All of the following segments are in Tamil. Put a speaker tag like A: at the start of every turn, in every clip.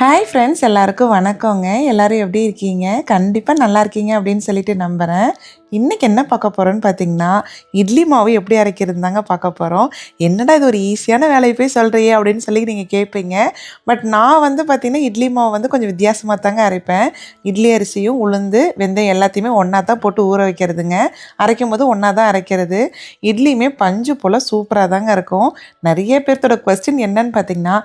A: ஹாய் ஃப்ரெண்ட்ஸ், எல்லாருக்கும் வணக்கங்க. எல்லோரும் எப்படி இருக்கீங்க? கண்டிப்பாக நல்லா இருக்கீங்க அப்படின்னு சொல்லிட்டு நம்புகிறேன். இன்றைக்கி என்ன பார்க்க போகிறோன்னு பார்த்தீங்கன்னா, இட்லி மாவு எப்படி அரைக்கிறது தாங்க பார்க்க போகிறோம். என்னடா இது ஒரு ஈஸியான வேலையை போய் சொல்கிறியே அப்படின்னு சொல்லி நீங்கள் கேட்பீங்க. பட் நான் வந்து பார்த்திங்கன்னா இட்லி மாவு வந்து கொஞ்சம் வித்தியாசமாக தாங்க அரைப்பேன். இட்லி அரிசியும் உளுந்து வெந்தயம் எல்லாத்தையுமே ஒன்றா தான் போட்டு ஊற வைக்கிறதுங்க. அரைக்கும் போது ஒன்றா தான் அரைக்கிறது. இட்லியுமே பஞ்சு போல் சூப்பராக தாங்க இருக்கும். நிறைய பேர்த்தோட கொஸ்டின் என்னன்னு பார்த்தீங்கன்னா,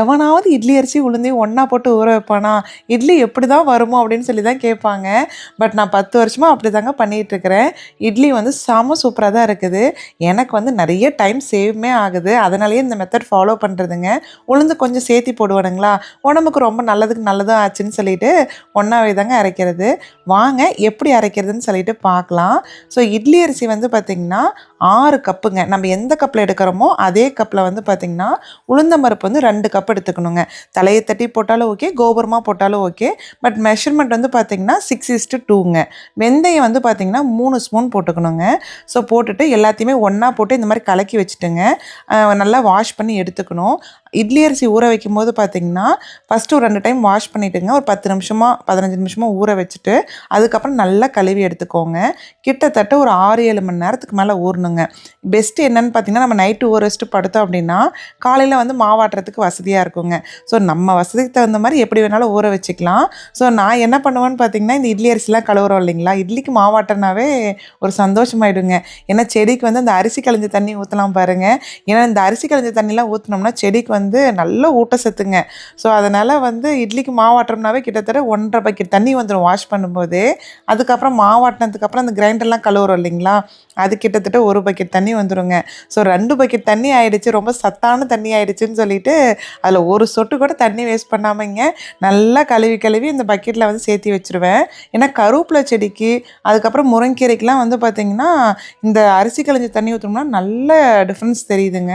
A: எவனாவது இட்லி அரிசி உளுந்தையும் ஒன்றா போட்டு ஊற வைப்பானா, இட்லி எப்படி தான் வருமோ அப்படின்னு சொல்லி தான் கேட்பாங்க. பட் நான் 10 வருஷமாக அப்படி தாங்க பண்ணிகிட்ருக்கிறேன். இட்லி வந்து செம சூப்பராக தான் இருக்குது. எனக்கு வந்து நிறைய டைம் சேவுமே ஆகுது. அதனாலேயே இந்த மெத்தட் ஃபாலோ பண்ணுறதுங்க. உளுந்து கொஞ்சம் சேர்த்தி போடுவானுங்களா, உடம்புக்கு ரொம்ப நல்லதும் ஆச்சுன்னு சொல்லிட்டு ஒன்றாவே தாங்க அரைக்கிறது. வாங்க எப்படி அரைக்கிறதுன்னு சொல்லிட்டு பார்க்கலாம். ஸோ இட்லி அரிசி வந்து பார்த்திங்கன்னா 6 கப்புங்க. நம்ம எந்த கப்பில் எடுக்கிறோமோ அதே கப்பில் வந்து பார்த்திங்கன்னா உளுந்தம்பருப்பு வந்து 2 கப் எடுத்துக்கணுங்க. தலையை தட்டி போட்டாலும் ஓகே, கோபுரமாக போட்டாலும் ஓகே. பட் மெஷர்மெண்ட் வந்து பார்த்திங்கன்னா 6:2ங்க. வெந்தயம் வந்து பார்த்திங்கன்னா 3 ஸ்பூன் போட்டுக்கணுங்க. ஸோ போட்டுட்டு எல்லாத்தையுமே ஒன்றா போட்டு இந்த மாதிரி கலக்கி வச்சுட்டுங்க நல்லா வாஷ் பண்ணி எடுத்துக்கணும். இட்லி அரிசி ஊற வைக்கும் போது பார்த்திங்கன்னா ஃபஸ்ட்டு ஒரு 2 டைம் வாஷ் பண்ணிவிட்டுங்க. ஒரு 10 நிமிஷமாக 15 நிமிஷமாக ஊற வச்சுட்டு அதுக்கப்புறம் நல்லா கழுவி எடுத்துக்கோங்க. கிட்டத்தட்ட ஒரு 6-7 மணி நேரத்துக்கு மேலே ஊறணுங்க. பெஸ்ட்டு என்னென்னு பார்த்திங்கன்னா, நம்ம நைட்டு ஊற வச்சுட்டு படுத்தோம் அப்படின்னா காலையில் வந்து மாவாட்டுறதுக்கு வசதியாக இருக்குங்க. ஸோ நம்ம வசதிக்கு தகுந்த மாதிரி எப்படி வேணாலும் ஊற வச்சுக்கலாம். ஸோ நான் என்ன பண்ணுவேன்னு பார்த்திங்கன்னா, இந்த இட்லி அரிசிலாம் கழுவுறோம் இல்லைங்களா, இட்லிக்கு மாவாட்டினாவே ஒரு சந்தோஷமாயிடுங்க. ஏன்னா செடிக்கு வந்து அந்த அரிசி களைஞ்ச தண்ணி ஊற்றலாம் பாருங்கள். ஏன்னா இந்த அரிசி களைஞ்ச தண்ணிலாம் ஊற்றினோம்னா செடிக்கு வந்து நல்ல ஊட்டச்சத்துங்க. ஸோ அதனால் வந்து இட்லிக்கு மாவாட்டுறோம்னாவே கிட்டத்தட்ட 1.5 பக்கெட் தண்ணி வந்துடும் வாஷ் பண்ணும்போது. அதுக்கப்புறம் மாவாட்டினதுக்கப்புறம் அந்த கிரைண்டர்லாம் கழுவுறோம் இல்லைங்களா, அது கிட்டத்தட்ட 1 பக்கெட் தண்ணி வந்துடுங்க. ஸோ 2 பக்கெட் தண்ணி ஆகிடுச்சு, ரொம்ப சத்தான தண்ணி ஆகிடுச்சின்னு சொல்லிட்டு அதில் ஒரு சொட்டு கூட தண்ணி வேஸ்ட் பண்ணாமங்க நல்லா கழுவி இந்த பக்கெட்டில் வந்து சேர்த்தி வச்சுருவேன். ஏன்னா கருவேப்பிலை செடிக்கு அதுக்கப்புறம் முருங்கீரைக்கெலாம் வந்து பார்த்திங்கன்னா இந்த அரிசி களைஞ்ச தண்ணி ஊற்றோம்னா நல்ல டிஃப்ரென்ஸ் தெரியுதுங்க.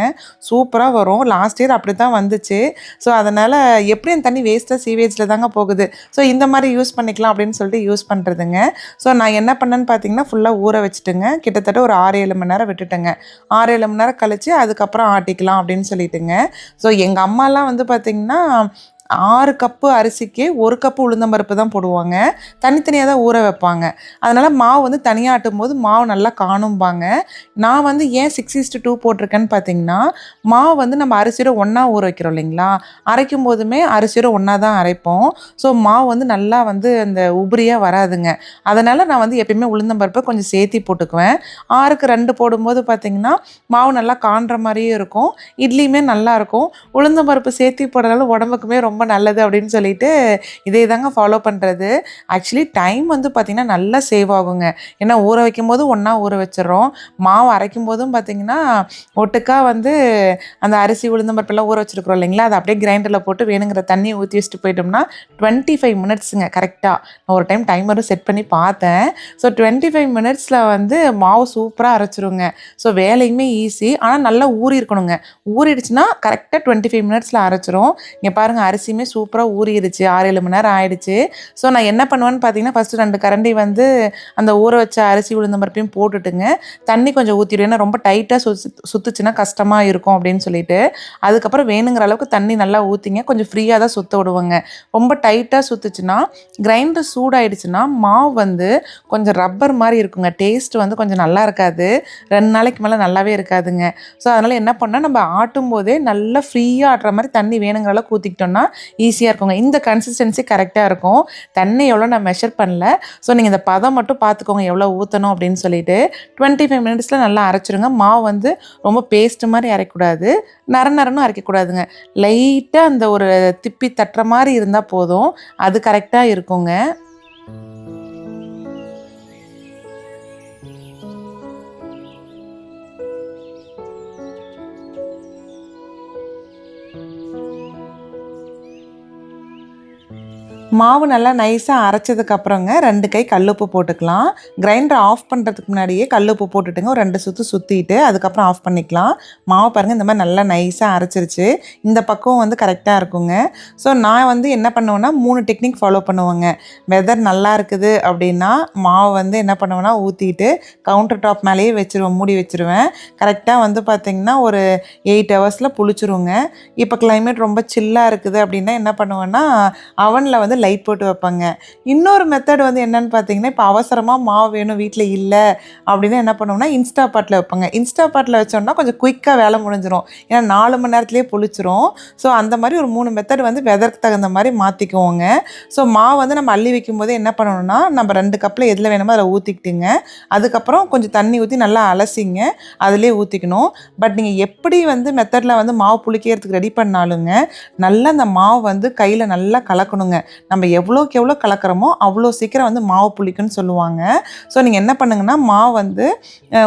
A: சூப்பராக வரும். லாஸ்ட் இயர் அப்படி தான் வந்துச்சு. ஸோ அதனால் எப்படி அந்த தண்ணி வேஸ்ட்டாக சீவேஜில் தாங்க போகுது. ஸோ இந்த மாதிரி யூஸ் பண்ணிக்கலாம் அப்படின்னு சொல்லிட்டு யூஸ் பண்ணுறதுங்க. ஸோ நான் என்ன பண்ணேன்னு பார்த்தீங்கன்னா ஃபுல்லாக ஊற வச்சுட்டுங்க. கிட்டத்தட்ட ஒரு 6-7 மணி நேரம் விட்டுட்டேங்க. 6-7 மணி நேரம் கழித்து அதுக்கப்புறம் ஆட்டிக்கலாம் அப்படின்னு சொல்லிட்டுங்க. ஸோ எங்கள் அம்மாலாம் வந்து பார்த்திங்கன்னா 6 கப்பு அரிசிக்கு 1 கப்பு உளுந்தம்பருப்பு தான் போடுவாங்க. தனித்தனியாக தான் ஊற வைப்பாங்க. அதனால் மாவு வந்து தனியாக ஆட்டும் போது மாவு நல்லா காணும்பாங்க. நான் வந்து ஏன் 6:2 போட்டிருக்கேன்னு பார்த்தீங்கன்னா, மாவு வந்து நம்ம அரிசியோட ஒன்றா ஊற வைக்கிறோம் இல்லைங்களா, அரைக்கும் போதுமே அரிசியோட ஒன்றா தான் அரைப்போம். ஸோ மாவு வந்து நல்லா வந்து அந்த உபரியாக வராதுங்க. அதனால் நான் வந்து எப்பயுமே உளுந்தம்பருப்பை கொஞ்சம் சேர்த்தி போட்டுக்குவேன். 6க்கு 2 போடும்போது பார்த்திங்கன்னா மாவு நல்லா காண்ற மாதிரியும் இருக்கும், இட்லியுமே நல்லாயிருக்கும். உளுந்தம்பருப்பு சேர்த்தி போடுறதால உடம்புக்குமே ரொம்ப நல்லது அப்படின்னு சொல்லிட்டு இதே தாங்க ஃபாலோ பண்ணுறது. ஆக்சுவலி டைம் வந்து பார்த்திங்கன்னா நல்லா சேவ் ஆகுங்க. ஏன்னா ஊற வைக்கும் போது ஒன்றா ஊற வச்சிடறோம், மாவு அரைக்கும் போதும் பார்த்திங்கன்னா ஒட்டுக்கா வந்து அந்த அரிசி உளுந்தம்பருப்பெல்லாம் ஊற வச்சுருக்குறோம் இல்லைங்களா, அதை அப்படியே கிரைண்டரில் போட்டு வேணுங்கிற தண்ணியை ஊற்றி வச்சுட்டு போயிட்டோம்னா 25 மினிட்ஸுங்க கரெக்டாக. நான் ஒரு டைம் டைமரும் செட் பண்ணி பார்த்தேன். ஸோ 25 மினிட்ஸில் வந்து மாவு சூப்பராக அரைச்சிருங்க. ஸோ வேலையுமே ஈஸி. ஆனால் நல்லா ஊறி இருக்கணுங்க. ஊறிடுச்சுன்னா கரெக்டாக 25 மினிட்ஸில் அரைச்சிரும். இங்கே பாருங்கள், அரிசி அரிசியுமே சூப்பராக ஊறிடுச்சு. 6-7 மணி நேரம் ஆயிடுச்சு. ஸோ நான் என்ன பண்ணுவேன்னு பார்த்தீங்கன்னா, ஃபஸ்ட்டு 2 கரண்டி வந்து அந்த ஊற வச்ச அரிசி உளுந்தம் பருப்பையும் போட்டுட்டுங்க, தண்ணி கொஞ்சம் ஊற்றிடுவேன். ஏன்னா ரொம்ப டைட்டாக சுற்றுச்சுன்னா கஷ்டமாக இருக்கும் அப்படின்னு சொல்லிட்டு. அதுக்கப்புறம் வேணுங்கிற அளவுக்கு தண்ணி நல்லா ஊற்றிங்க, கொஞ்சம் ஃப்ரீயாக தான் சுற்ற விடுவேங்க. ரொம்ப டைட்டாக சுற்றுச்சுன்னா கிரைண்டர் சூடாயிடுச்சுன்னா மாவு வந்து கொஞ்சம் ரப்பர் மாதிரி இருக்குங்க. டேஸ்ட் வந்து கொஞ்சம் நல்லா இருக்காது. 2 நாளைக்கு மேலே நல்லாவே இருக்காதுங்க. ஸோ அதனால் என்ன பண்ணால் நம்ம ஆட்டும் போதே நல்லா ஃப்ரீயாக ஆட்டுற மாதிரி தண்ணி வேணுங்கிற அளவுக்கு ஊற்றிக்கிட்டோம்னா ஈஸியாக இருக்குங்க. இந்த கன்சிஸ்டன்சி கரெக்டாக இருக்கும். தண்ணி எவ்வளோ நான் மெஷர் பண்ணல. ஸோ நீங்கள் இந்த பதம் மட்டும் பார்த்துக்கோங்க எவ்வளோ ஊற்றணும் அப்படின்னு சொல்லிட்டு 25 மினிட்ஸில் நல்லா அரைச்சிருங்க. மாவு வந்து ரொம்ப பேஸ்ட்டு மாதிரி அரைக்கக்கூடாது, நரன்னு அரைக்கக்கூடாதுங்க. லைட்டாக அந்த ஒரு திப்பி தட்டுற மாதிரி இருந்தால் போதும், அது கரெக்டாக இருக்குங்க. மாவு நல்லா நைஸாக அரைச்சதுக்கப்புறங்க 2 கை கல்லுப்பு போட்டுக்கலாம். கிரைண்டர் ஆஃப் பண்ணுறதுக்கு முன்னாடியே கல்லுப்பு போட்டுட்டுங்க ஒரு 2 சுற்று சுற்றிட்டு அதுக்கப்புறம் ஆஃப் பண்ணிக்கலாம். மாவு பாருங்கள் இந்த மாதிரி நல்லா நைஸாக அரைச்சிருச்சு. இந்த பக்கம் வந்து கரெக்டாக இருக்குங்க. ஸோ நான் வந்து என்ன பண்ணுவேன்னா 3 டெக்னிக் ஃபாலோ பண்ணுவேங்க. வெதர் நல்லா இருக்குது அப்படின்னா மாவு வந்து என்ன பண்ணுவேன்னா ஊற்றிட்டு கவுண்டர் டாப் மேலேயே வச்சுருவேன், மூடி வச்சுருவேன். கரெக்டாக வந்து பார்த்திங்கன்னா ஒரு 8 ஹவர்ஸில் புளிச்சிருங்க. இப்போ கிளைமேட் ரொம்ப சில்லாக இருக்குது அப்படின்னா என்ன பண்ணுவேன்னா அவனில் வந்து லைட் போட்டு வைப்பாங்க. இன்னொரு மெத்தட் வந்து என்னென்னு பார்த்தீங்கன்னா, இப்போ அவசரமாக மாவு வேணும் வீட்டில் இல்லை அப்படின்னா என்ன பண்ணுவோம்னா இன்ஸ்டா பாட்டில் வைப்பாங்க. இன்ஸ்டா பாட்டில் வச்சோம்னா கொஞ்சம் குயிக்காக வேலை முடிஞ்சிடும். ஏன்னா 4 மணி நேரத்துலேயே புளிச்சிரும். ஸோ அந்த மாதிரி ஒரு 3 மெத்தட் வந்து வெதருக்கு தகுந்த மாதிரி மாற்றிக்குவோங்க. ஸோ மாவு வந்து நம்ம அள்ளி வைக்கும்போது என்ன பண்ணணும்னா நம்ம 2 கப்பில் எதில் வேணுமோ அதில் ஊற்றிக்கிட்டுங்க. அதுக்கப்புறம் கொஞ்சம் தண்ணி ஊற்றி நல்லா அலசிங்க, அதிலே ஊற்றிக்கணும். பட் நீங்கள் எப்படி வந்து மெத்தடில் வந்து மாவு புளிக்கிறதுக்கு ரெடி பண்ணாலுங்க நல்லா அந்த மாவு வந்து கையில் நல்லா கலக்கணுங்க. நம்ம எவ்வளோக்கு எவ்வளோ கலக்கிறோமோ அவ்வளோ சீக்கிரம் வந்து மாவு புளிக்குன்னு சொல்லுவாங்க. ஸோ நீங்கள் என்ன பண்ணுங்கன்னா மாவு வந்து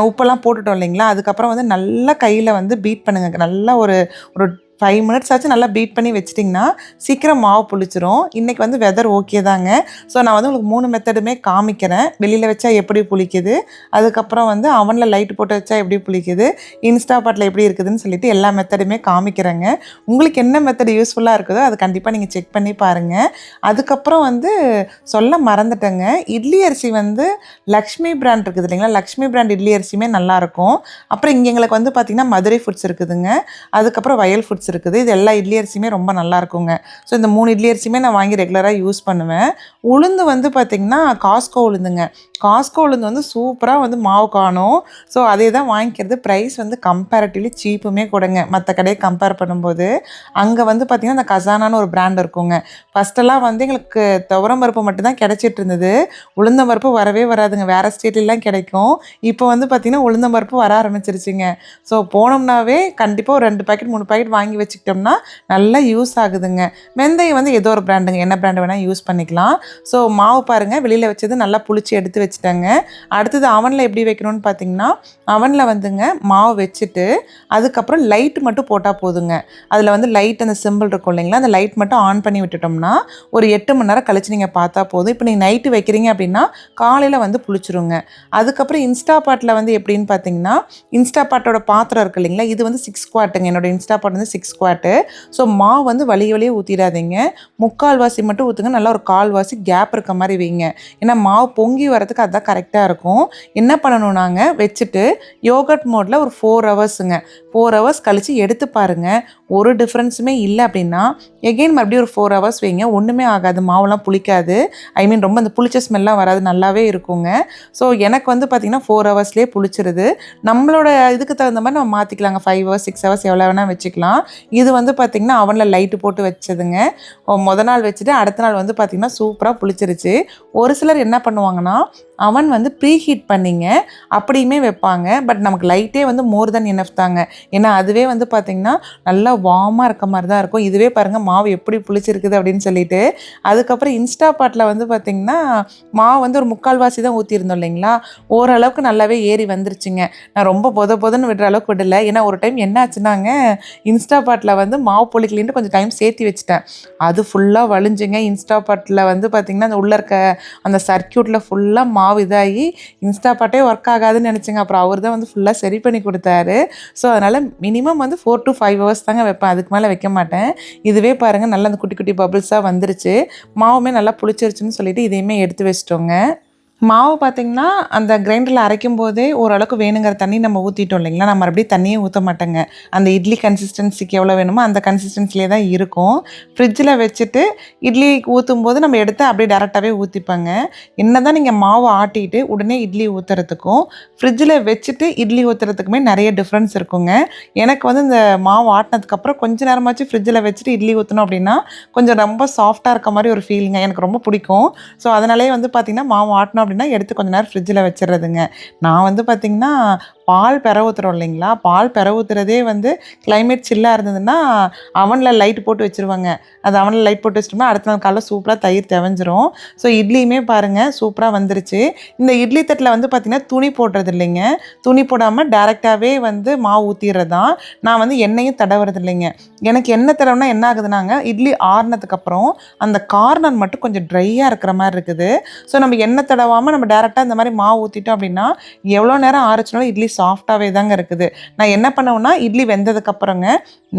A: உப்பெல்லாம் போட்டுட்டோம் இல்லைங்களா, அதுக்கப்புறம் வந்து நல்லா கையில் வந்து பீட் பண்ணுங்க. நல்லா ஒரு ஒரு 5 மினிட்ஸ் ஆச்சு நல்லா பீட் பண்ணி வச்சிட்டிங்கன்னா சீக்கிரம் மாவு புளிச்சிரும். இன்றைக்கி வந்து வெதர் ஓகே தாங்க. ஸோ நான் வந்து உங்களுக்கு 3 மெத்தடுமே காமிக்கிறேன். வெளியில் வச்சா எப்படி புளிக்குது, அதுக்கப்புறம் வந்து அவனில் லைட் போட்டு வச்சா எப்படி புளிக்குது, இன்ஸ்டா பாட்டில் எப்படி இருக்குதுன்னு சொல்லிட்டு எல்லா மெத்தடுமே காமிக்கிறேங்க. உங்களுக்கு என்ன மெத்தட் யூஸ்ஃபுல்லாக இருக்குதோ அது கண்டிப்பாக நீங்கள் செக் பண்ணி பாருங்கள். அதுக்கப்புறம் வந்து சொல்ல மறந்துட்டேங்க, இட்லி அரிசி வந்து லக்ஷ்மி பிராண்ட் இருக்குது இல்லைங்களா, லக்ஷ்மி பிராண்ட் இட்லி அரிசியுமே நல்லாயிருக்கும். அப்புறம் இங்கே எங்களுக்கு வந்து பார்த்திங்கன்னா மதுரை ஃபுட்ஸ் இருக்குதுங்க, அதுக்கப்புறம் வயல் ஃபுட்ஸ் இருக்குது. இது எல்லா இட்லி அரிசியுமே ரொம்ப நல்லா இருக்குங்க. ஸோ இந்த 3 இட்லி அரிசியுமே நான் வாங்கி ரெகுலராக யூஸ் பண்ணுவேன். உளுந்து வந்து பார்த்திங்கன்னா காஸ்கோ உளுந்துங்க. காஸ்கோ உளுந்து வந்து சூப்பராக வந்து மாவு காணும். ஸோ அதே தான் வாங்கிக்கிறது. ப்ரைஸ் வந்து கம்பேரிட்டிவ்லி சீப்புமே கொடுங்க மற்ற கடையை கம்பேர் பண்ணும்போது. அங்கே வந்து பார்த்திங்கன்னா இந்த கசானான்னு ஒரு பிராண்ட் இருக்குங்க. ஃபஸ்ட்டெல்லாம் வந்து எங்களுக்கு துவரம் பருப்பு மட்டும்தான் கிடச்சிட்டு இருந்தது. உளுந்தம் பருப்பு வரவே வராதுங்க, வேறு ஸ்டேட்லாம் கிடைக்கும். இப்போ வந்து பார்த்திங்கன்னா உளுந்தம் பருப்பு வர ஆரம்பிச்சிருச்சுங்க. ஸோ போனோம்னாவே கண்டிப்பாக ஒரு 2 பாக்கெட் 3 பாக்கெட் வாங்கி வச்சுக்கிட்டோம்னா நல்லா யூஸ் ஆகுதுங்க. வெந்தயம் வந்து ஏதோ ஒரு பிராண்டுங்க, என்ன பிராண்டு வேணால் யூஸ் பண்ணிக்கலாம். ஸோ மாவு பாருங்கள் வெளியில் வச்சது நல்லா புளிச்சு எடுத்து வச்சுட்டேங்க. அடுத்தது அவனில் எப்படி வைக்கணும்னு பார்த்தீங்கன்னா, அவனில் வந்துங்க மாவு வச்சுட்டு அதுக்கப்புறம் லைட் மட்டும் போட்டால் போதுங்க. அதில் வந்து லைட் அந்த சிம்பிள் இருக்கும் இல்லைங்களா, அந்த லைட் மட்டும் ஆன் பண்ணி விட்டுட்டோம்னா ஒரு 8 மணி நேரம் கழிச்சு நீங்கள் பார்த்தா போதும். இப்போ நீங்கள் நைட்டு வைக்கிறீங்க அப்படின்னா காலையில் வந்து புளிச்சிருங்க. அதுக்கப்புறம் இன்ஸ்டா பாட்டில் வந்து எப்படின்னு பார்த்தீங்கன்னா, இன்ஸ்டா பாட்டோட பாத்திரம் இருக்குது இல்லைங்களா, இது வந்து 6 குவாட்டுங்க. என்னோடய இன்ஸ்டா பாட் வந்து 6 குவாட்டு. ஸோ மாவு வந்து வழியே ஊற்றிடாதீங்க, 3/4 வாசி மட்டும் ஊற்றுங்க. நல்லா ஒரு 1/4 வாசி கேப் இருக்க மாதிரி வைங்க. ஏன்னா மாவு பொங்கி வரதுக்கு அதுதான் கரெக்டாக இருக்கும். என்ன பண்ணணும்னாங்க வச்சுட்டு யோகட் மோடில் ஒரு 4 ஹவர்ஸுங்க, 4 ஹவர்ஸ் கழித்து எடுத்து பாருங்கள். ஒரு டிஃப்ரென்ஸுமே இல்லை அப்படின்னா எகெயின் மறுபடியும் ஒரு 4 ஹவர்ஸ் வைங்க. ஒன்றுமே ஆகாது, மாவுலாம் புளிக்காது. ஐ மீன் ரொம்ப அந்த புளிச்ச ஸ்மெல்லாம் வராது, நல்லாவே இருக்குங்க. ஸோ எனக்கு வந்து பார்த்திங்கன்னா 4 ஹவர்ஸ்லேயே புளிச்சிருது. நம்மளோட இதுக்கு தகுந்த மாதிரி நம்ம மாற்றிக்கலாங்க. 5 ஹவர்ஸ் 6 ஹவர்ஸ் எவ்வளோ வேணால் வச்சுக்கலாம். இது வந்து பார்த்திங்கன்னா அவனில் லைட்டு போட்டு வச்சதுங்க. நாள் வச்சுட்டு அடுத்த நாள் வந்து பார்த்திங்கன்னா சூப்பராக புளிச்சிருச்சு. ஒரு சிலர் என்ன பண்ணுவாங்கன்னா அவன் வந்து ப்ரீ ஹீட் பண்ணிங்க அப்படியுமே வைப்பாங்க. பட் நமக்கு லைட்டே வந்து மோர் தென் எனஃப் தாங்க. ஏன்னா அதுவே வந்து பார்த்திங்கன்னா நல்லா வார்மாக இருக்க மாதிரி தான் இருக்கும். இதுவே பாருங்கள் மாவு எப்படி புளிச்சிருக்குது அப்படின்னு சொல்லிட்டு. அதுக்கப்புறம் இன்ஸ்டா பாட்டில் வந்து பார்த்திங்கன்னா மாவு வந்து ஒரு 3/4 வாசி தான் ஊற்றிருந்தோம் இல்லைங்களா, ஓரளவுக்கு நல்லாவே ஏறி வந்துருச்சுங்க. நான் ரொம்ப பொதன்னு விடுற அளவுக்கு விடலை. ஏன்னா ஒரு டைம் என்ன ஆச்சுன்னாங்க, இன்ஸ்டா பாட்டில் வந்து மாவு புளிக்கலின்ட்டு கொஞ்சம் டைம் சேர்த்து வச்சுட்டேன். அது ஃபுல்லாக வலிஞ்சுங்க. இன்ஸ்டா பாட்டில் வந்து பார்த்திங்கன்னா அந்த உள்ளே இருக்க அந்த சர்க்யூட்டில் ஃபுல்லாக மாவு மாவு இதாகி இன்ஸ்டாபாட்டே ஒர்க் ஆகாதுன்னு நினச்சிங்க. அப்புறம் அவர் தான் வந்து ஃபுல்லாக சரி பண்ணி கொடுத்தாரு. ஸோ அதனால் மினிமம் வந்து 4 to 5 ஹவர்ஸ் தாங்க வைப்பேன், அதுக்கு மேலே வைக்க மாட்டேன். இதுவே பாருங்கள் நல்லா அந்த குட்டி குட்டி பபிள்ஸாக வந்துருச்சு. மாவுமே நல்லா புளிச்சிருச்சுன்னு சொல்லிட்டு இதையுமே எடுத்து வச்சிட்டோங்க. மாவு பார்த்திங்கன்னா, அந்த கிரைண்டரில் அரைக்கும்போதே ஓரளவுக்கு வேணுங்கிற தண்ணி நம்ம ஊற்றிட்டோம் இல்லைங்களா, நம்ம மறுபடியும் தண்ணியே ஊற்ற மாட்டேங்க. அந்த இட்லி கன்சிஸ்டன்சிக்கு எவ்வளோ வேணுமோ அந்த கன்சிஸ்டன்சிலே தான் இருக்கும். ஃப்ரிட்ஜில் வச்சுட்டு இட்லி ஊற்றும்போது நம்ம எடுத்து அப்படியே டேரெக்டாகவே ஊற்றிப்பேங்க. என்ன தான் நீங்கள் மாவு ஆட்டிட்டு உடனே இட்லி ஊற்றுறதுக்கும் ஃப்ரிட்ஜில் வச்சுட்டு இட்லி ஊற்றுறதுக்குமே நிறைய டிஃப்ரென்ஸ் இருக்குங்க. எனக்கு வந்து இந்த மாவு ஆட்டினதுக்கப்புறம் கொஞ்சம் நேரமாச்சு ஃப்ரிட்ஜில் வச்சுட்டு இட்லி ஊற்றணும் அப்படின்னா கொஞ்சம் ரொம்ப சாஃப்டாக இருக்க மாதிரி ஒரு ஃபீலிங்க எனக்கு ரொம்ப பிடிக்கும். ஸோ அதனாலே வந்து பார்த்திங்கன்னா மாவு ஆட்டினோம் அப்படின்னா எடுத்து கொஞ்ச நேரம் ஃப்ரிட்ஜில் வச்சிடுறதுங்க. நான் வந்து பார்த்திங்கன்னா பால் பெற ஊற்றுறோம் இல்லைங்களா, பால் பெற ஊற்றுறதே வந்து கிளைமேட் சில்லாக இருந்ததுன்னா அவனில் லைட் போட்டு வச்சுருவாங்க. அது அவனில் லைட் போட்டு வச்சிட்டோம்னா அடுத்த நாள் காலைல சூப்பராக தயிர் தெவஞ்சிரும். ஸோ இட்லியுமே பாருங்கள் சூப்பராக வந்துருச்சு. இந்த இட்லி தட்டில் வந்து பார்த்திங்கன்னா துணி போடுறது இல்லைங்க, துணி போடாமல் டேரெக்டாகவே வந்து மாவு ஊற்றிடுறது தான். நான் வந்து எண்ணெயும் தடவுறது இல்லைங்க. எனக்கு எண்ணெய் தடவுனா என்ன ஆகுதுனாங்க, இட்லி ஆறுனதுக்கப்புறம் அந்த கார்னர் மட்டும் கொஞ்சம் ட்ரையாக இருக்கிற மாதிரி இருக்குது. ஸோ நம்ம எண்ணெய் தடவாமல் நம்ம டேரெக்டாக இந்த மாதிரி மாவு ஊற்றிட்டோம் அப்படின்னா எவ்வளோ நேரம் ஆறுச்சுனாலும் இட்லி சாஃப்டாகவே தாங்க இருக்குது. நான் என்ன பண்ணுவேன்னா இட்லி வெந்ததுக்கப்புறங்க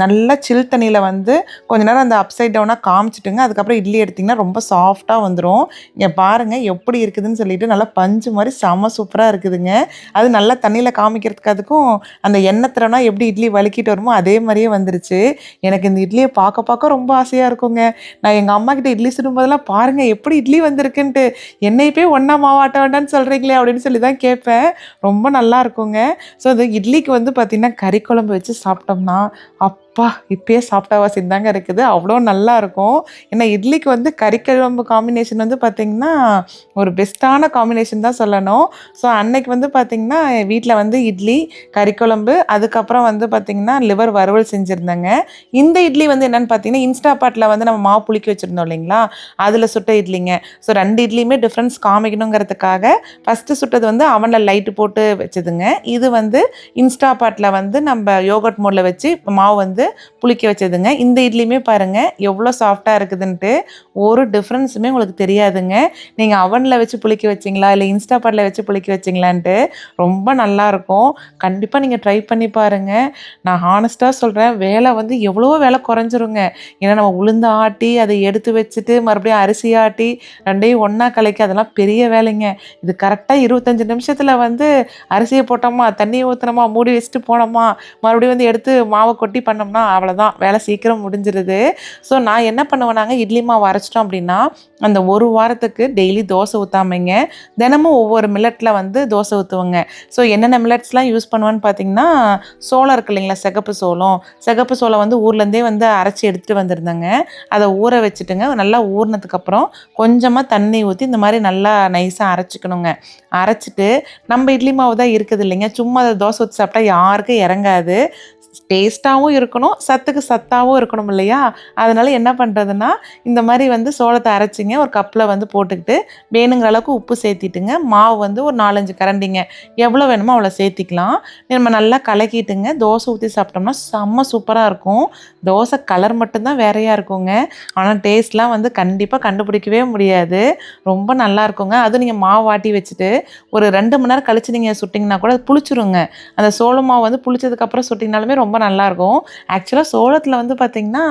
A: நல்லா சில் தண்ணியில் வந்து கொஞ்ச நேரம் அந்த அப்சைட் டவுனாக காமிச்சிட்டுங்க அதுக்கப்புறம் இட்லி எடுத்திங்கன்னா ரொம்ப சாஃப்டாக வந்துடும். இங்கே பாருங்கள் எப்படி இருக்குதுன்னு சொல்லிட்டு நல்லா பஞ்சு மாதிரி செம்ம சூப்பராக இருக்குதுங்க. அது நல்லா தண்ணியில் காமிக்கிறதுக்கு அதுக்கும் அந்த எண்ணெய் தடவைனா எப்படி இட்லி வலிக்கிட்டு வருமோ அதே மாதிரியே வந்துருச்சு. எனக்கு இந்த இட்லியை பார்க்க பார்க்க ரொம்ப ஆசையாக இருக்குங்க. நான் எங்கள் அம்மா கிட்ட இட்லி சுடும்போதெல்லாம் பாருங்கள் எப்படி இட்லி வந்திருக்குன்ட்டு, என்னை போய் ஒன்றா மாவாட்ட வேண்டான்னு சொல்கிறீங்களே அப்படின்னு சொல்லி தான் கேட்பேன். ரொம்ப நல்லா இருக்குங்க. ஸோ அது இட்லிக்கு வந்து பார்த்திங்கன்னா கறி குழம்பு வச்சு சாப்பிட்டோம்னா அப்பா இப்பயே சாப்பிட்டா வாசின்னு தாங்க இருக்குது, அவ்வளோ நல்லாயிருக்கும். ஏன்னா இட்லிக்கு வந்து கறி குழம்பு காம்பினேஷன் வந்து பார்த்திங்கன்னா ஒரு பெஸ்ட்டான காம்பினேஷன் தான் சொல்லணும். ஸோ அன்னைக்கு வந்து பார்த்திங்கன்னா வீட்டில் வந்து இட்லி, கறி குழம்பு, அதுக்கப்புறம் வந்து பார்த்திங்கன்னா லிவர் வறுவல் செஞ்சுருந்தேங்க. இந்த இட்லி வந்து என்னென்னு பார்த்தீங்கன்னா இன்ஸ்டாபாட்டில் வந்து நம்ம மாவு புளிக்க வச்சுருந்தோம் இல்லைங்களா, அதில் சுட்ட இட்லிங்க. ஸோ 2 இட்லியுமே டிஃப்ரென்ஸ் காமிக்கணுங்கிறதுக்காக ஃபஸ்ட்டு சுட்டது வந்து அவனில் லைட்டு போட்டு வச்சதுங்க. இது வந்து இன்ஸ்டாபாட்டில் வந்து நம்ம யோகர்ட் மோடில் வச்சு மாவு வந்து புளிக்க வச்சதுங்க. இந்த இட்லியுமே பாருங்கள் எவ்வளோ சாஃப்டாக இருக்குதுன்ட்டு, ஒரு டிஃப்ரென்ஸுமே உங்களுக்கு தெரியாதுங்க. நீங்கள் அவனில் வச்சு புளிக்க வச்சிங்களா இல்லை இன்ஸ்டாபாட்டில் வச்சு புளிக்க வச்சிங்களான்ட்டு ரொம்ப நல்லாயிருக்கும். கண்டிப்பாக நீங்கள் ட்ரை பண்ணி பாருங்கள். நான் ஹானஸ்ட்டாக சொல்கிறேன், வேலை வந்து எவ்வளோ வேலை குறைஞ்சிருங்க. ஏன்னா நம்ம உளுந்து ஆட்டி அதை எடுத்து வச்சுட்டு மறுபடியும் அரிசி ஆட்டி 2யும் ஒன்றா கலக்கி அதெல்லாம் பெரிய வேலைங்க. இது கரெக்டாக 25 நிமிஷத்தில் வந்து அரிசியை போட்டோமா, தண்ணியை ஊற்றினோமா, மூடி வச்சுட்டு போனோமா, மறுபடியும் வந்து எடுத்து மாவை கொட்டி பண்ணோம்னா அவ்வளோதான், வேலை சீக்கிரம் முடிஞ்சிருது. ஸோ நான் என்ன பண்ணுவேனாங்க, இட்லி மாவு அரைச்சிட்டோம் அப்படின்னா அந்த ஒரு வாரத்துக்கு டெய்லி தோசை ஊற்றாமைங்க தினமும் ஒவ்வொரு மில்லட்டில் வந்து தோசை ஊற்றுவோங்க. ஸோ என்னென்ன மில்லட்ஸ்லாம் யூஸ் பண்ணுவேன்னு பார்த்தீங்கன்னா, சோளம் இருக்கு இல்லைங்களா, சிகப்பு சோளம் வந்து ஊர்லேருந்தே வந்து அரைச்சி எடுத்துகிட்டு வந்திருந்தேங்க. அதை ஊற வச்சுட்டுங்க, நல்லா ஊறினதுக்கப்புறம் கொஞ்சமாக தண்ணி ஊற்றி இந்த மாதிரி நல்லா நைஸாக அரைச்சிக்கணுங்க. அரைச்சிட்டு நம்ம இட்லி மாவு தான் இருக்குது இல்லைங்க, சும்மா அதை தோசை ஊற்றி சாப்பிட்டா யாருக்கும் இறங்காது. டேஸ்ட்டாகவும் இருக்கணும், சத்துக்கு சத்தாகவும் இருக்கணும் இல்லையா, அதனால் என்ன பண்ணுறதுன்னா இந்த மாதிரி வந்து சோளத்தை அரைச்சிங்க ஒரு கப்பில் வந்து போட்டுக்கிட்டு வேணுங்கிற அளவுக்கு உப்பு சேர்த்திட்டுங்க, மாவு வந்து ஒரு 4-5 கரண்டிங்க எவ்வளோ வேணுமோ அவ்வளோ சேர்த்திக்கலாம். நம்ம நல்லா கலக்கிட்டுங்க தோசை ஊற்றி சாப்பிட்டோம்னா செம்ம சூப்பராக இருக்கும். தோசை கலர் மட்டும்தான் வேறையாக இருக்குங்க, ஆனால் டேஸ்ட்லாம் வந்து கண்டிப்பாக கண்டுபிடிக்கவே முடியாது. ரொம்ப நல்லா இருக்குங்க. அதுவும் நீங்கள் மாவு வாட்டி வச்சுட்டு ஒரு 2 மணி நேரம் கழித்து நீங்கள் சுட்டிங்கன்னா கூட அது புளிச்சிருங்க. அந்த சோள மாவு வந்து புளிச்சதுக்கப்புறம் சுட்டிங்கனாலுமே ரொம்ப நல்லாயிருக்கும். ஆக்சுவலாக சோளத்தில் வந்து பார்த்திங்கன்னா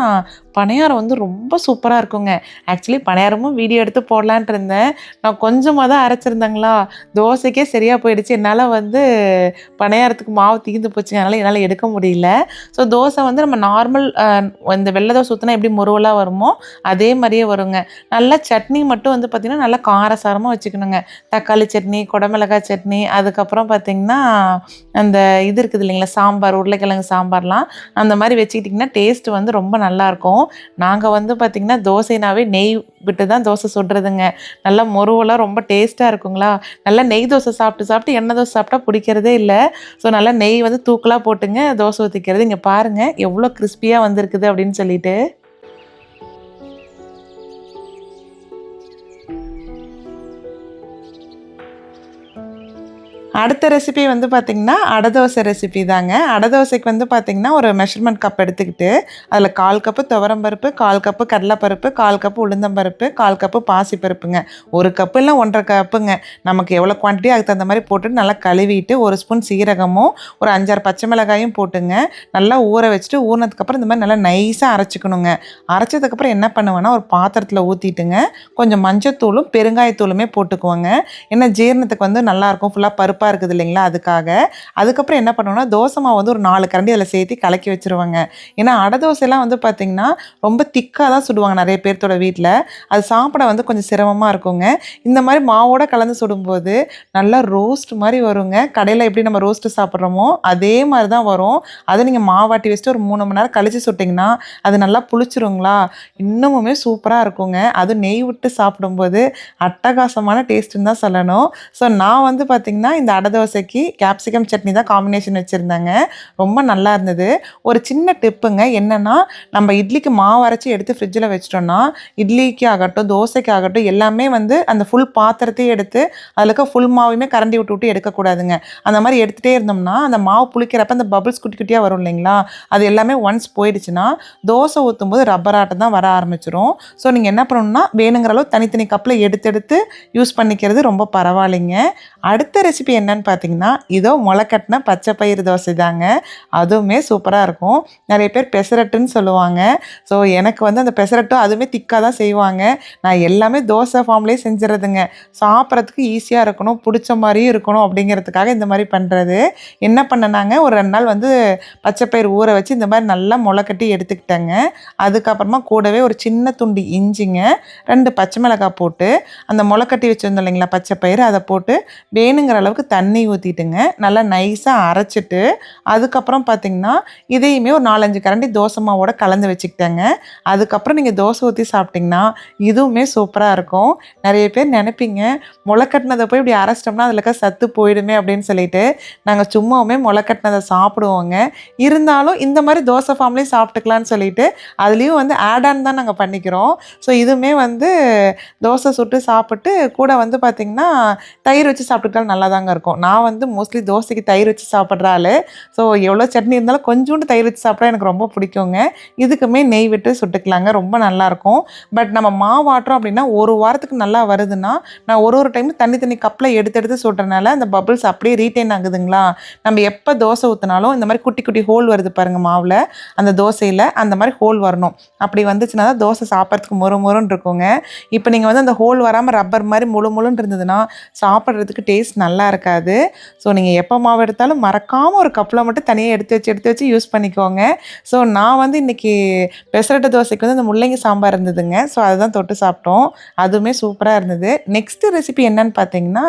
A: பணியாரம் வந்து ரொம்ப சூப்பராக இருக்குங்க. ஆக்சுவலி பணியாரமும் வீடியோ எடுத்து போடலான்ட்டு இருந்தேன். நான் கொஞ்சமாக தான் அரைச்சிருந்தேங்களா, தோசைக்கே சரியாக போயிடுச்சு. என்னால் வந்து பணியாரத்துக்கு மாவு தீர்ந்து போச்சுங்க, அதனால் என்னால் எடுக்க முடியல. ஸோ தோசை வந்து நம்ம நார்மல் இந்த வெள்ளை தோசை ஊற்றினா எப்படி முருவலாக வருமோ அதே மாதிரியே வருங்க. நல்லா சட்னி மட்டும் வந்து பார்த்திங்கன்னா நல்லா காரசாரமாக வச்சுக்கணுங்க. தக்காளி சட்னி, குடமிளகாய் சட்னி, அதுக்கப்புறம் பார்த்திங்கன்னா அந்த இது இருக்குது இல்லைங்களா சாம்பார், உருளைக்கிழங்கு சாம்பார்லாம் அந்த மாதிரி வச்சுக்கிட்டிங்கன்னா டேஸ்ட்டு வந்து ரொம்ப நல்லாயிருக்கும். நாங்கள் வந்து பார்த்திங்கன்னா தோசைனாவே நெய் விட்டு தான் தோசை சுடுறதுங்க. நல்லா மொருவெல்லாம் ரொம்ப டேஸ்ட்டாக இருக்குங்களா, நல்லா நெய் தோசை சாப்பிட்டு சாப்பிட்டு எண்ணெய் தோசை சாப்பிட்டா பிடிக்கிறதே இல்லை. ஸோ நல்லா நெய் வந்து தூக்கலாக போட்டுங்க தோசை ஊற்றிக்கிறது. இங்கே பாருங்கள் எவ்வளோ கிறிஸ்பியாக வந்திருக்குது அப்படின்னு சொல்லிட்டு. அடுத்த ரெசிபி வந்து பார்த்திங்கன்னா அடை தோசை ரெசிபி தாங்க. அடை தோசைக்கு வந்து பார்த்திங்கன்னா ஒரு மெஷர்மெண்ட் கப் எடுத்துக்கிட்டு அதில் 1/4 கப்பு துவரம்பருப்பு, 1/4 கப்பு கடலைப்பருப்பு, 1/4 கப்பு உளுந்தம்பருப்பு, 1/4 கப்பு பாசிப்பருப்புங்க. 1 கப்பு இல்லை 1 1/2 கப்புங்க. நமக்கு எவ்வளோ குவான்டிட்டி அதுக்கு தகுந்த மாதிரி போட்டுட்டு நல்லா கழுவிட்டு 1 ஸ்பூன் சீரகமும் ஒரு 5 6 பச்சை மிளகாயும் போட்டுங்க நல்லா ஊற வச்சுட்டு ஊறினதுக்கப்புறம் இந்த மாதிரி நல்லா நைஸாக அரைச்சிக்கணுங்க. அரைச்சதுக்கப்புறம் என்ன பண்ணுவேன்னா ஒரு பாத்திரத்தில் ஊற்றிட்டுங்க கொஞ்சம் மஞ்சத்தூளும் பெருங்காயத்தூளுமே போட்டுக்குவோங்க. ஏன்னா ஜீரணத்துக்கு வந்து நல்லாயிருக்கும், ஃபுல்லாக பருப்பாக இருக்குது இல்லைங்களா, அதுக்காக. அதுக்கப்புறம் என்ன பண்ணுவோன்னா தோசை மாவு வந்து ஒரு 4 கரண்டி அதில் சேர்த்து கலக்கி வச்சுருவாங்க. ஏன்னா அடை தோசைலாம் வந்து பார்த்திங்கன்னா ரொம்ப திக்காக தான் சுடுவாங்க நிறைய பேர்த்தோட வீட்டில். அது சாப்பிட வந்து கொஞ்சம் சிரமமாக இருக்குங்க. இந்த மாதிரி மாவோடு கலந்து சுடும்போது நல்லா ரோஸ்ட் மாதிரி வருங்க. கடையில் எப்படி நம்ம ரோஸ்ட்டு சாப்பிட்றோமோ அதே மாதிரி தான் வரும். அதை நீங்கள் மாவாட்டி வச்சுட்டு ஒரு 3 மணி நேரம் கழித்து சுட்டிங்கன்னா அது நல்லா புளிச்சிருங்களா, இன்னமுமே சூப்பராக இருக்குங்க. அதுவும் நெய் விட்டு சாப்பிடும்போது அட்டகாசமான டேஸ்ட்டுன்னு தான் சொல்லணும். ஸோ நான் வந்து பார்த்திங்கன்னா இந்த அடை தோசைக்கு கேப்சிகம் சட்னி தான் காம்பினேஷன் வச்சுருந்தேங்க. ரொம்ப நல்லா இருந்தது. ஒரு சின்ன டிப்புங்க என்னென்னா, நம்ம இட்லிக்கு மாவு அரைச்சி எடுத்து ஃப்ரிட்ஜில் வச்சிட்டோன்னா இட்லிக்கு ஆகட்டும் தோசைக்கு ஆகட்டும் எல்லாமே வந்து அந்த ஃபுல் பாத்திரத்தையே எடுத்து அதில் இருக்க ஃபுல் மாவையுமே கரண்டி விட்டு விட்டு எடுக்கக்கூடாதுங்க. அந்த மாதிரி எடுத்துகிட்டே இருந்தோம்னா அந்த மாவு புளிக்கிறப்ப அந்த பபிள்ஸ் குட்டி குட்டியாக வரும் இல்லைங்களா, அது எல்லாமே ஒன்ஸ் போயிடுச்சுன்னா தோசை ஊற்றும்போது ரப்பர் ஆட்டம் தான் வர ஆரம்பிச்சிடும். ஸோ நீங்கள் என்ன பண்ணணும்னா வேணுங்கிற அளவு தனித்தனி கப்பில் எடுத்து யூஸ் பண்ணிக்கிறது ரொம்ப பரவாயில்லைங்க. அடுத்த ரெசிபி என்னன்னு பார்த்தீங்கன்னா இதோ முளைக்கட்டின பச்சை பயிறு தோசை தாங்க. அதுவுமே சூப்பராக இருக்கும். நிறைய பேர் பெசரட்டுன்னு சொல்லுவாங்க. ஸோ எனக்கு வந்து அந்த பெசரட்டும் அதுவுமே திக்காக தான் செய்வாங்க. நான் எல்லாமே தோசை ஃபார்ம்லேயே செஞ்சுறதுங்க. சாப்பிட்றதுக்கு ஈஸியாக இருக்கணும், பிடிச்ச மாதிரியும் இருக்கணும் அப்படிங்கிறதுக்காக இந்த மாதிரி பண்ணுறது. என்ன பண்ணனாங்க ஒரு 2 நாள் வந்து பச்சை பயிறு ஊற வச்சு இந்த மாதிரி நல்லா முளைக்கட்டி எடுத்துக்கிட்டேங்க. அதுக்கப்புறமா கூடவே ஒரு சின்ன துண்டு இஞ்சிங்க, 2 பச்சை மிளகாய் போட்டு அந்த முளைக்கட்டி வச்சுருந்தோம் இல்லைங்களா பச்சை பயிறு, அதை போட்டு வேணுங்கிற அளவுக்கு தண்ணி ஊற்றிட்டுங்க நல்லா நைஸாக அரைச்சிட்டு அதுக்கப்புறம் பார்த்திங்கன்னா இதையுமே ஒரு 4 5 கரண்டி தோசை மாவோட கலந்து வச்சுக்கிட்டேங்க. அதுக்கப்புறம் நீங்கள் தோசை ஊற்றி சாப்பிட்டிங்கன்னா இதுவுமே சூப்பராக இருக்கும். நிறைய பேர் நினைப்பீங்க முளைக்கட்டினதை போய் இப்படி அரைச்சிட்டோம்னா அதில் இருக்க சத்து போயிடுமே அப்படின்னு சொல்லிட்டு. நாங்கள் சும்மாவுமே முளைக்கட்டினதை சாப்பிடுவோங்க. இருந்தாலும் இந்த மாதிரி தோசை ஃபார்ம்லேயும் சாப்பிட்டுக்கலான்னு சொல்லிட்டு அதுலேயும் வந்து ஆட் ஆன் தான் நாங்கள் பண்ணிக்கிறோம். ஸோ இதுவுமே வந்து தோசை சுட்டு சாப்பிட்டு கூட வந்து பார்த்திங்கன்னா தயிர் வச்சு சாப்பிட்டுக்கிட்டாலும் நல்லா தாங்க இருக்கும். நான் வந்து மோஸ்ட்லி தோசைக்கு தயிர் வச்சு சாப்பிட்ற ஆள். ஸோ எவ்வளோ சட்னி இருந்தாலும் கொஞ்சோண்டு தயிர் வச்சு சாப்பிட்டா எனக்கு ரொம்ப பிடிக்குங்க. இதுக்குமே நெய் விட்டு சுட்டுக்கலாங்க, ரொம்ப நல்லாயிருக்கும். பட் நம்ம மாவாட்டுறோம் அப்படின்னா ஒரு வாரத்துக்கு நல்லா வருதுன்னா நான் ஒரு டைம் தனி கப்பில் எடுத்து சுடுறதுனால அந்த பபிள்ஸ் அப்படியே ரீட்டைன் ஆகுதுங்களா. நம்ம எப்போ தோசை ஊற்றினாலும் இந்த மாதிரி குட்டி குட்டி ஹோல் வருது பாருங்கள் மாவில், அந்த தோசையில் அந்த மாதிரி ஹோல் வரணும். அப்படி வந்துச்சுன்னா தான் தோசை சாப்பிட்றதுக்கு மொறுன்னு இருக்குங்க. இப்போ நீங்கள் வந்து அந்த ஹோல் வராமல் ரப்பர் மாதிரி முழுன்னு இருந்ததுன்னா சாப்பிட்றதுக்கு டேஸ்ட் நல்லா இருக்காது. ஸோ நீங்கள் எப்போ மாவு எடுத்தாலும் மறக்காமல் ஒரு கப்பில் மட்டும் தனியாக எடுத்து வச்சு யூஸ் பண்ணிக்கோங்க. ஸோ நான் வந்து இன்றைக்கி பெசரட்டு தோசைக்கு வந்து அந்த முள்ளங்கி சாம்பார் இருந்ததுங்க. ஸோ அதுதான் தொட்டு சாப்பிட்டோம். அதுவுமே சூப்பராக இருந்தது. நெக்ஸ்ட்டு ரெசிபி என்னன்னு பார்த்தீங்கன்னா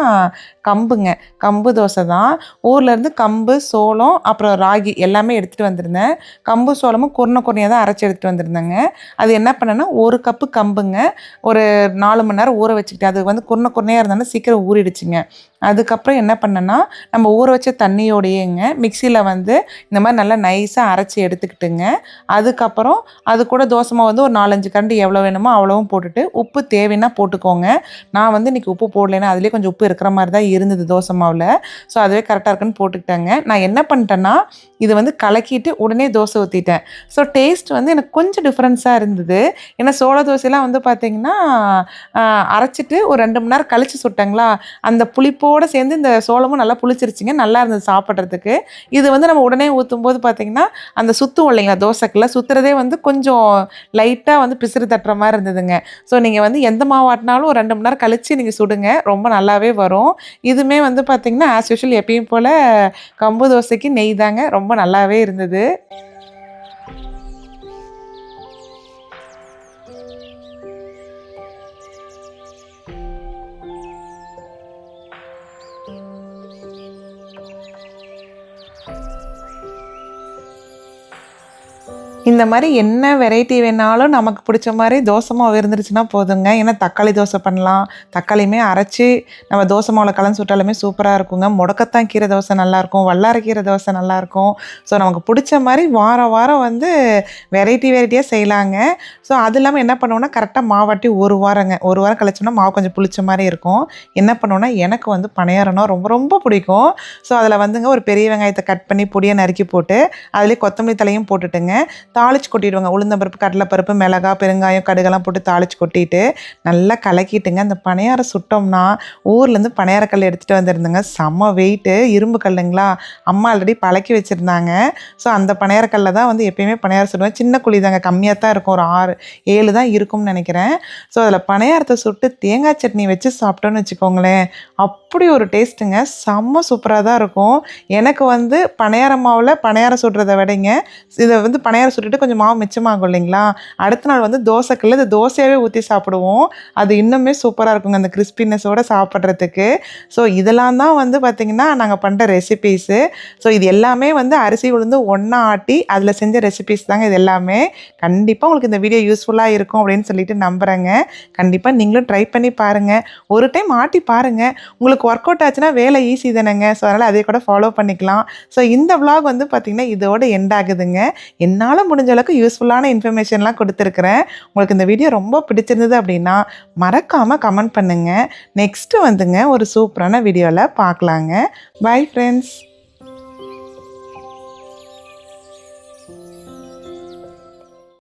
A: கம்புங்க. கம்பு தோசை தான். ஊர்லேருந்து கம்பு, சோளம், அப்புறம் ராகி எல்லாமே எடுத்துகிட்டு வந்திருந்தேன். கம்பு சோளமும் குருணையாக தான் அரைச்சி எடுத்துகிட்டு வந்திருந்தேங்க. அது என்ன பண்ணேன்னா 1 கப்பு கம்புங்க ஒரு 4 மணி நேரம் ஊற வச்சுக்கிட்டேன். அது வந்து குருணையாக இருந்தாலும் சீக்கிரம் ஊறிடுச்சுங்க. அதுக்கப்புறம் என்ன பண்ணேன்னா நம்ம ஊற வச்ச தண்ணியோடையேங்க மிக்சியில் வந்து இந்த மாதிரி நல்லா நைஸாக அரைச்சி எடுத்துக்கிட்டுங்க. அதுக்கப்புறம் அது கூட தோசை மாவு வந்து ஒரு 4 5 கரண்டி எவ்வளோ வேணுமோ அவ்வளவும் போட்டுட்டு உப்பு தேவைன்னா போட்டுக்கோங்க. நான் வந்து இன்றைக்கி உப்பு போடலைன்னா அதுலேயே கொஞ்சம் உப்பு இருக்கிற மாதிரி தான் இருந்தது தோசை மாவில். ஸோ அதுவே கரெக்டாக இருக்குன்னு போட்டுக்கிட்டேங்க. நான் என்ன பண்ணிட்டேன்னா இது வந்து கலக்கிட்டு உடனே தோசை ஊற்றிட்டேன். ஸோ டேஸ்ட் வந்து எனக்கு கொஞ்சம் டிஃப்ரென்ஸாக இருந்தது. ஏன்னா சோள தோசைலாம் வந்து பார்த்திங்கன்னா அரைச்சிட்டு ஒரு 2 மணி நேரம் கழித்து சுட்டங்களா, அந்த புளிப்போடு சேர்ந்து இந்த சோளமும் நல்லா புளிச்சிருச்சுங்க, நல்லா இருந்தது சாப்பிட்றதுக்கு. இது வந்து நம்ம உடனே ஊற்றும்போது பார்த்திங்கன்னா அந்த சுற்றும் இல்லைங்களா தோசைக்குள்ள சுற்றுறதே வந்து கொஞ்சம் லைட்டாக வந்து பிசிறு தட்டுற மாதிரி இருந்ததுங்க. ஸோ நீங்கள் வந்து எந்த மாவாட்டினாலும் ஒரு 2 மணி நேரம் கழித்து நீங்கள் சுடுங்க, ரொம்ப நல்லாவே வரும். இதுவுமே வந்து பார்த்திங்கன்னா ஆஸ் யூஷுவல் எப்பயும் போல் கம்பு தோசைக்கு நெய் தாங்க, ரொம்ப நல்லாவே இருந்தது. இந்த மாரி என்ன வெரைட்டி வேணாலும் நமக்கு பிடிச்ச மாரி தோசை மாவு இருந்துருச்சுன்னா போதுங்க. ஏன்னா தக்காளி தோசை பண்ணலாம். தக்காளியுமே அரைச்சு நம்ம தோசை மாவுல கலந்து சுட்டாலுமே சூப்பரா இருக்குங்க. முடக்கத்தான் கீரை தோசை நல்லாயிருக்கும். வல்லாரைக்கீரை தோசை நல்லாயிருக்கும். ஸோ நமக்கு பிடிச்ச மாரி வாரம் வாரம் வந்து வெரைட்டியா செய்யலாங்க. ஸோ அது இல்லாம என்ன பண்ணுவோம்னா, கரெக்ட்டா மாவாட்டி 1 வாரங்க. 1 வாரம் கழிச்சோம்னா மாவு கொஞ்சம் புளிச்ச மாரி இருக்கும். என்ன பண்ணுவோம்னா, எனக்கு வந்து பணியாரம்னா ரொம்ப ரொம்ப பிடிக்கும். ஸோ அதில வந்துங்க ஒரு பெரிய வெங்காயத்த கட் பண்ணி பொடியா நறுக்கி போட்டு, அதிலேயே கொத்தமல்லி தழையும் போட்டுட்டுங்க, தாளிச்சு கொட்டிடுவேங்க. உளுந்தம்பருப்பு, கடலைப்பருப்பு, மிளகாய், பெருங்காயம், கடுகெல்லாம் போட்டு தாளிச்சு கொட்டிட்டு, நல்லா கலக்கிட்டுங்க, அந்த பணியாரம் சுட்டோம்னா, ஊர்லேருந்து பணியாரக்கல் எடுத்துகிட்டு வந்திருந்தேங்க. செம்ம வெயிட்டு, இரும்பு கல்லுங்களா, அம்மா ஆல்ரெடி பழக்கி வச்சுருந்தாங்க. ஸோ அந்த பணியாரக்கல்ல தான் வந்து எப்பயுமே பணியாரம் சுடுவேன். சின்ன குழி தாங்க, கம்மியா தான் இருக்கும். ஒரு 6, 7 தான் இருக்கும்னு நெனைக்கிறேன். ஸோ அதில பணியாரத்த சுட்டு தேங்காய் சட்னி வச்சு சாப்பிட்டோன்னு வச்சுக்கோங்களேன், அப்படி ஒரு டேஸ்ட்டுங்க. செம்ம சூப்பரா தான் இருக்கும். எனக்கு வந்து பணியார மாவுல பணியாரம் சுடுறத விடைங்க, இத வந்து பணியாரம் சுட்டுட்டு கொஞ்சம் மாவு மிச்சமாகும் இல்லைங்களா, அடுத்த நாள் வந்து தோசைக்கல்ல இத தோசையாவே ஊத்தி சாப்பிடுவோம். அது இன்னுமே சூப்பரா இருக்குங்க, அந்த கிறிஸ்பினஸோட சாப்பிட்றதுக்கு. ஸோ இதெல்லாம் தான் வந்து பார்த்திங்கன்னா, நாங்க பண்ற ரெசிபீஸு. ஸோ இது எல்லாமே வந்து அரிசி, உளுந்து ஒண்ணா ஆட்டி அதில செஞ்ச ரெசிபீஸ் தாங்க இது எல்லாமே. கண்டிப்பா உங்களுக்கு இந்த வீடியோ யூஸ்ஃபுல்லா இருக்கும் அப்படின்னு சொல்லிட்டு நம்புறேங்க. கண்டிப்பா நீங்களும் ட்ரை பண்ணி பாருங்க. ஒரு டைம் ஆட்டி பாருங்க. உங்களுக்கு ஒர்க் அவுட் ஆச்சுன்னா வேலை ஈஸி தானேங்க. ஸோ அதனால அதே கூட ஃபாலோ பண்ணிக்கலாம். ஸோ இந்த விளாக் வந்து பார்த்திங்கன்னா, இதோட எண்ட் ஆகுதுங்க. என்னால முடிஞ்ச அளவுக்கு யூஸ்ஃபுல்லான இன்ஃபர்மேஷன்லாம் குடுத்துருக்கிறேன். உங்களுக்கு இந்த வீடியோ ரொம்ப பிடிச்சிருந்தது அப்படின்னா, மறக்காம கமெண்ட் பண்ணுங்க. நெக்ஸ்ட்டு வந்துங்க ஒரு சூப்பரான வீடியோல பார்க்கலாங்க. Bye friends.